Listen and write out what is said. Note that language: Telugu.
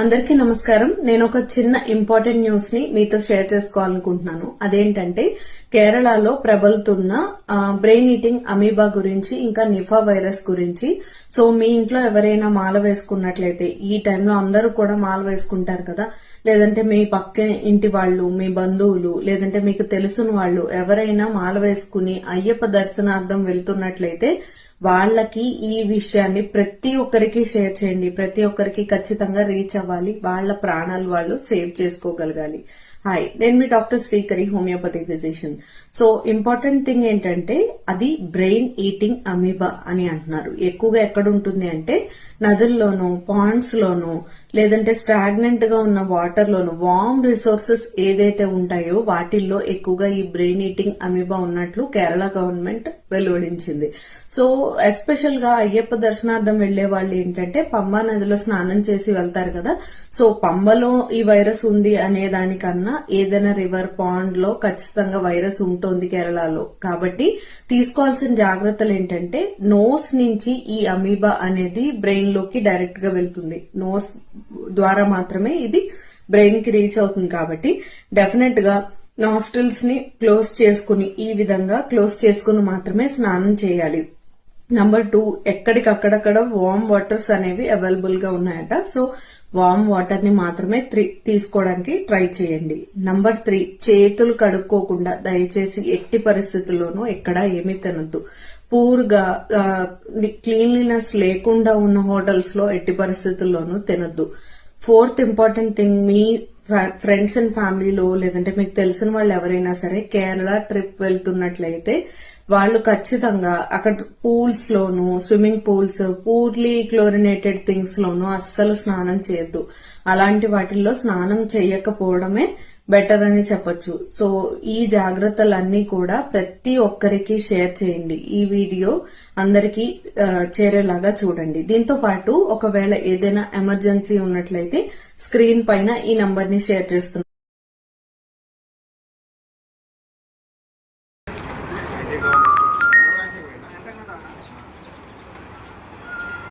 అందరికీ నమస్కారం. నేను ఒక చిన్న ఇంపార్టెంట్ న్యూస్ ని మీతో షేర్ చేసుకోవాలనుకుంటున్నాను. అదేంటంటే కేరళలో ప్రబలుతున్న బ్రెయిన్ ఈటింగ్ అమీబా గురించి, ఇంకా నిఫా వైరస్ గురించి. సో మీ ఇంట్లో ఎవరైనా మాల వేసుకున్నట్లయితే, ఈ టైంలో అందరూ కూడా మాల వేసుకుంటారు కదా, లేదంటే మీ పక్క ఇంటి వాళ్ళు, మీ బంధువులు, లేదంటే మీకు తెలిసిన వాళ్ళు ఎవరైనా మాల వేసుకుని అయ్యప్ప దర్శనార్థం వెళ్తున్నట్లయితే వాళ్ళకి ఈ విషయాన్ని ప్రతి ఒక్కరికి షేర్ చేయండి. ప్రతి ఒక్కరికి ఖచ్చితంగా రీచ్ అవ్వాలి. వాళ్ళ ప్రాణాలు వాళ్ళు సేవ్ చేసుకోగలగాలి. హాయ్, నేను మీ doctor Srikari, homeopathy physician. So important thing ఏంటంటే అది బ్రెయిన్ ఈటింగ్ అమీబా అని అంటున్నారు. ఎక్కువగా ఎక్కడ ఉంటుంది అంటే నదుల్లోనూ, పాండ్స్ లోనూ, లేదంటే స్టాగ్నెంట్ గా ఉన్న వాటర్ లోను, వార్మ్ రిసోర్సెస్ ఏదైతే ఉంటాయో వాటిల్లో ఎక్కువగా ఈ బ్రెయిన్ ఈటింగ్ అమీబా ఉన్నట్లు కేరళ గవర్నమెంట్ వెలువడించింది. సో ఎస్పెషల్ గా అయ్యప్ప దర్శనార్థం వెళ్లే వాళ్ళు ఏంటంటే పంబా నదిలో స్నానం చేసి వెళ్తారు కదా. సో పంబలో ఈ వైరస్ ఉంది అనే దానికన్నా ఏదైనా రివర్, పాండ్ లో ఖచ్చితంగా వైరస్ ఉంటుంది కేరళలో. కాబట్టి తీసుకోవాల్సిన జాగ్రత్తలు ఏంటంటే నోస్ నుంచి ఈ అమీబా అనేది బ్రెయిన్ లోకి డైరెక్ట్ గా వెళ్తుంది. నోస్ ద్వారా మాత్రమే ఇది బ్రెయిన్ కి రీచ్ అవుతుంది. కాబట్టి డెఫినెట్ గా నాస్ట్రిల్స్ ని క్లోజ్ చేసుకుని, ఈ విధంగా క్లోజ్ చేసుకుని మాత్రమే స్నానం చేయాలి. నంబర్ 2, ఎక్కడికక్కడక్కడ వార్మ్ వాటర్స్ అనేవి అవైలబుల్ గా ఉన్నాయట. సో వార్మ్ వాటర్ ని మాత్రమే తీసుకోవడానికి ట్రై చేయండి. నంబర్ 3, చేతులు కడుక్కోకుండా దయచేసి ఎట్టి పరిస్థితుల్లోనూ ఎక్కడ ఏమీ తినద్దు. పూర్గా క్లీన్లీనెస్ లేకుండా ఉన్న హోటల్స్ లో ఎట్టి పరిస్థితుల్లోనూ తినద్దు. 4th important thing, me friends and ఫ్యామిలీలో లేదంటే మీకు తెలిసిన వాళ్ళు ఎవరైనా సరే కేరళ ట్రిప్ వెళ్తున్నట్లయితే వాళ్ళు ఖచ్చితంగా అక్కడ పూల్స్ లోను, swimming pools, poorly chlorinated things లోను అస్సలు స్నానం చేయొద్దు. అలాంటి వాటిల్లో స్నానం చేయకపోవడమే బెటర్ అని చెప్పొచ్చు. సో ఈ జాగ్రత్తలన్నీ కూడా ప్రతి ఒక్కరికి షేర్ చేయండి. ఈ వీడియో అందరికీ చేరేలాగా చూడండి. దీంతో పాటు ఒకవేళ ఏదైనా ఎమర్జెన్సీ ఉన్నట్లయితే స్క్రీన్ పైన ఈ నంబర్ ని షేర్ చేస్తున్నాను.